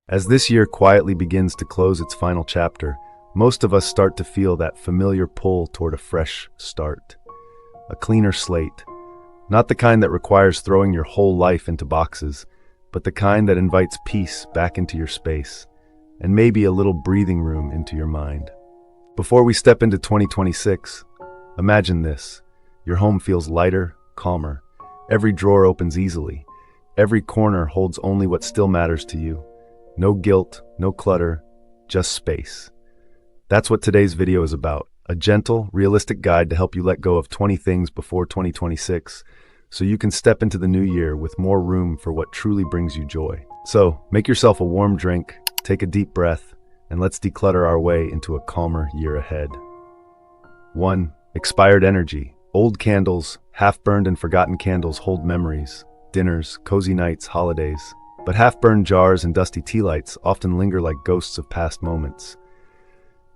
As this year quietly begins to close its final chapter, most of us start to feel that familiar pull toward a fresh start. A cleaner slate. Not the kind that requires throwing your whole life into boxes, but the kind that invites peace back into your space, and maybe a little breathing room into your mind. Before we step into 2026, imagine this. Your home feels lighter, calmer. Every drawer opens easily. Every corner holds only what still matters to you. No guilt, no clutter, just space. That's what today's video is about. A gentle, realistic guide to help you let go of 20 things before 2026, so you can step into the new year with more room for what truly brings you joy. So, make yourself a warm drink, take a deep breath, and let's declutter our way into a calmer year ahead. 1. Expired energy. Old candles, half-burned and forgotten candles hold memories. Dinners, cozy nights, holidays. But half-burned jars and dusty tea lights often linger like ghosts of past moments.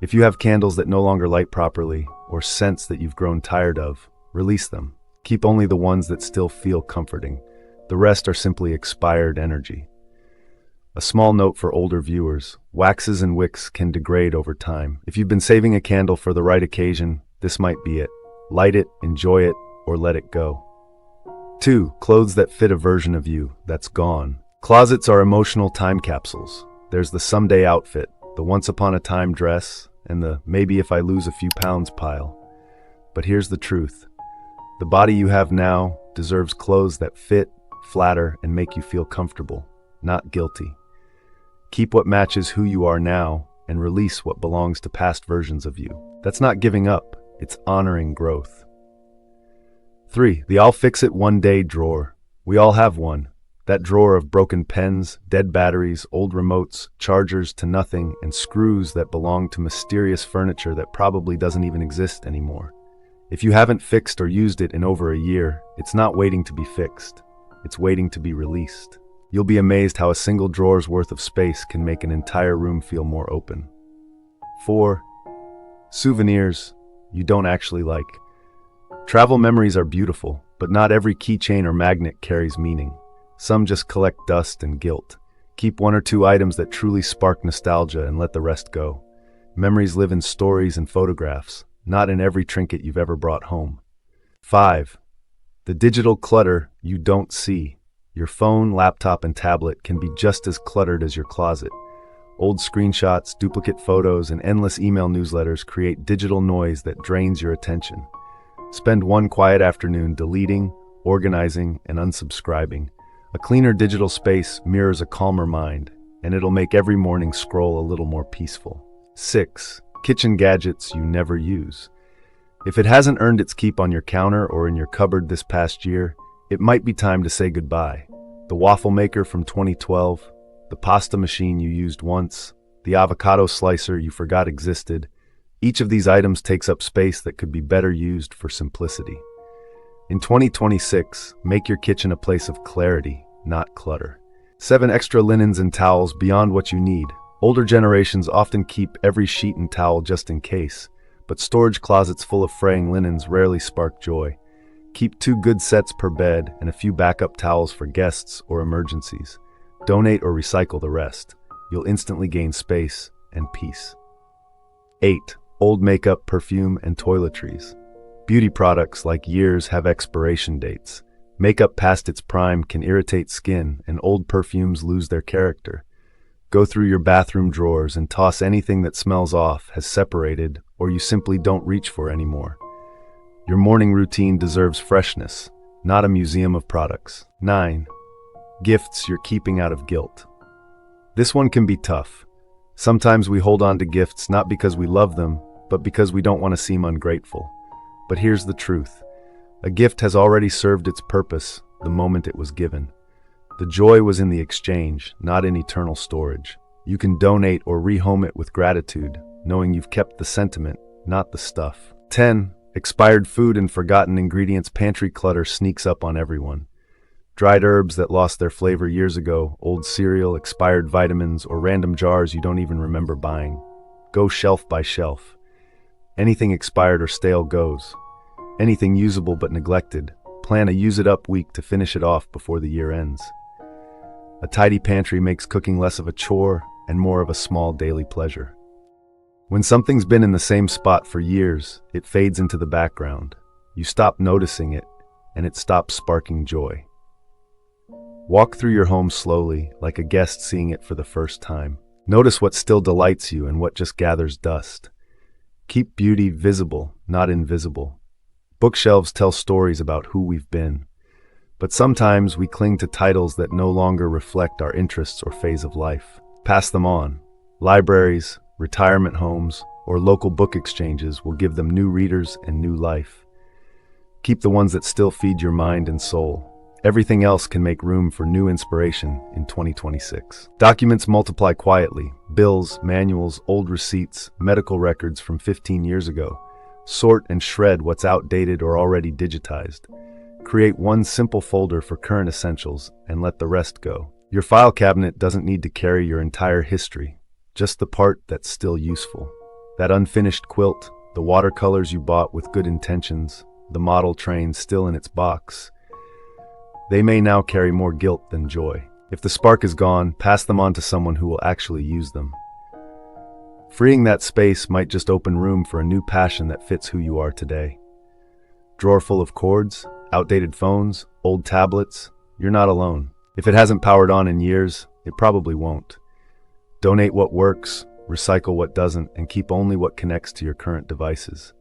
If you have candles that no longer light properly, or scents that you've grown tired of, release them. Keep only the ones that still feel comforting. The rest are simply expired energy. A small note for older viewers: waxes and wicks can degrade over time. If you've been saving a candle for the right occasion, this might be it. Light it, enjoy it, or let it go. 2. Clothes that fit a version of you that's gone. Closets are emotional time capsules. There's the someday outfit, the once-upon-a-time dress, and the maybe if I lose a few pounds pile. But here's the truth. The body you have now deserves clothes that fit, flatter, and make you feel comfortable, not guilty. Keep what matches who you are now, and release what belongs to past versions of you. That's not giving up, it's honoring growth. 3. The I'll fix it one day drawer. We all have one. That drawer of broken pens, dead batteries, old remotes, chargers to nothing, and screws that belong to mysterious furniture that probably doesn't even exist anymore. If you haven't fixed or used it in over a year, it's not waiting to be fixed. It's waiting to be released. You'll be amazed how a single drawer's worth of space can make an entire room feel more open. 4. Souvenirs you don't actually like. Travel memories are beautiful, but not every keychain or magnet carries meaning. Some just collect dust and guilt. Keep 1 or 2 items that truly spark nostalgia and let the rest go. Memories live in stories and photographs, not in every trinket you've ever brought home. 5. The digital clutter you don't see. Your phone, laptop, and tablet can be just as cluttered as your closet. Old screenshots, duplicate photos, and endless email newsletters create digital noise that drains your attention. Spend one quiet afternoon deleting, organizing, and unsubscribing. A cleaner digital space mirrors a calmer mind, and it'll make every morning scroll a little more peaceful. 6. Kitchen gadgets you never use. If it hasn't earned its keep on your counter or in your cupboard this past year, it might be time to say goodbye. The waffle maker from 2012, the pasta machine you used once, the avocado slicer you forgot existed. Each of these items takes up space that could be better used for simplicity. In 2026, make your kitchen a place of clarity, not clutter. 7. Extra linens and towels beyond what you need. Older generations often keep every sheet and towel just in case, but storage closets full of fraying linens rarely spark joy. Keep 2 good sets per bed and a few backup towels for guests or emergencies. Donate or recycle the rest. You'll instantly gain space and peace. 8. Old makeup, perfume, and toiletries. Beauty products like years have expiration dates. Makeup past its prime can irritate skin, and old perfumes lose their character. Go through your bathroom drawers and toss anything that smells off, has separated, or you simply don't reach for anymore. Your morning routine deserves freshness, not a museum of products. 9. Gifts you're keeping out of guilt. This one can be tough. Sometimes we hold on to gifts not because we love them, but because we don't want to seem ungrateful. But here's the truth. A gift has already served its purpose the moment it was given. The joy was in the exchange, not in eternal storage. You can donate or rehome it with gratitude, knowing you've kept the sentiment, not the stuff. 10. Expired food and forgotten ingredients. Pantry clutter sneaks up on everyone. Dried herbs that lost their flavor years ago, old cereal, expired vitamins, or random jars you don't even remember buying. Go shelf by shelf. Anything expired or stale goes. Anything usable but neglected, plan a use-it-up week to finish it off before the year ends. A tidy pantry makes cooking less of a chore and more of a small daily pleasure. When something's been in the same spot for years, it fades into the background. You stop noticing it, and it stops sparking joy. Walk through your home slowly, like a guest seeing it for the first time. Notice what still delights you and what just gathers dust. Keep beauty visible, not invisible. Bookshelves tell stories about who we've been. But sometimes we cling to titles that no longer reflect our interests or phase of life. Pass them on. Libraries, retirement homes, or local book exchanges will give them new readers and new life. Keep the ones that still feed your mind and soul. Everything else can make room for new inspiration in 2026. Documents multiply quietly. Bills, manuals, old receipts, medical records from 15 years ago. Sort and shred what's outdated or already digitized. Create one simple folder for current essentials and let the rest go. Your file cabinet doesn't need to carry your entire history, just the part that's still useful. That unfinished quilt, the watercolors you bought with good intentions, the model train still in its box. They may now carry more guilt than joy. If the spark is gone, pass them on to someone who will actually use them. Freeing that space might just open room for a new passion that fits who you are today. Drawer full of cords, outdated phones, old tablets, you're not alone. If it hasn't powered on in years, it probably won't. Donate what works, recycle what doesn't, and keep only what connects to your current devices.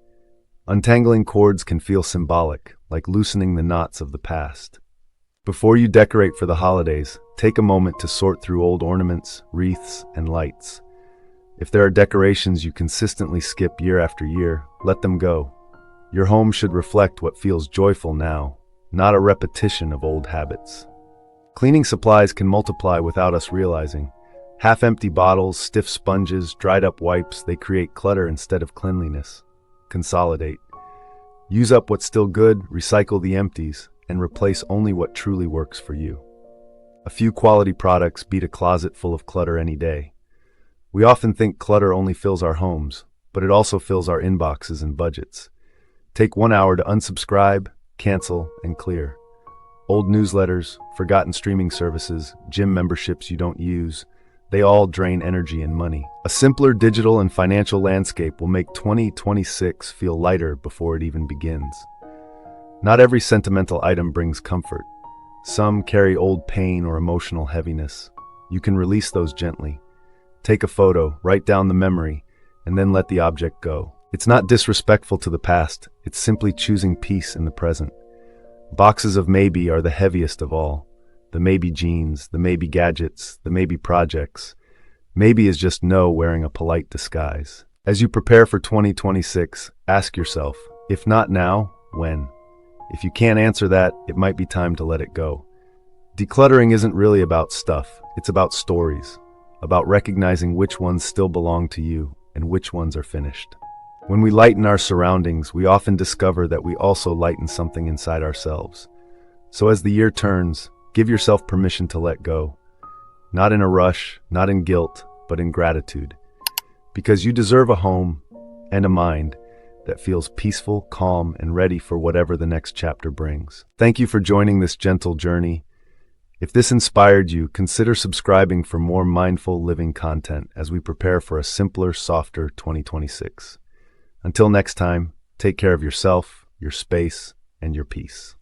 Untangling cords can feel symbolic, like loosening the knots of the past. Before you decorate for the holidays, take a moment to sort through old ornaments, wreaths, and lights. If there are decorations you consistently skip year after year, let them go. Your home should reflect what feels joyful now, not a repetition of old habits. Cleaning supplies can multiply without us realizing. Half-empty bottles, stiff sponges, dried-up wipes, they create clutter instead of cleanliness. Consolidate. Use up what's still good, recycle the empties, and replace only what truly works for you. A few quality products beat a closet full of clutter any day. We often think clutter only fills our homes, but it also fills our inboxes and budgets. Take 1 hour to unsubscribe, cancel, and clear. Old newsletters, forgotten streaming services, gym memberships you don't use, they all drain energy and money. A simpler digital and financial landscape will make 2026 feel lighter before it even begins. Not every sentimental item brings comfort. Some carry old pain or emotional heaviness. You can release those gently. Take a photo, write down the memory, and then let the object go. It's not disrespectful to the past, it's simply choosing peace in the present. Boxes of maybe are the heaviest of all. The maybe jeans, the maybe gadgets, the maybe projects. Maybe is just no wearing a polite disguise. As you prepare for 2026, ask yourself, if not now, when? If you can't answer that, it might be time to let it go. Decluttering isn't really about stuff, it's about stories, about recognizing which ones still belong to you and which ones are finished. When we lighten our surroundings, we often discover that we also lighten something inside ourselves. So as the year turns, give yourself permission to let go. Not in a rush, not in guilt, but in gratitude. Because you deserve a home and a mind that feels peaceful, calm, and ready for whatever the next chapter brings. Thank you for joining this gentle journey. If this inspired you, consider subscribing for more mindful living content as we prepare for a simpler, softer 2026. Until next time, take care of yourself, your space, and your peace.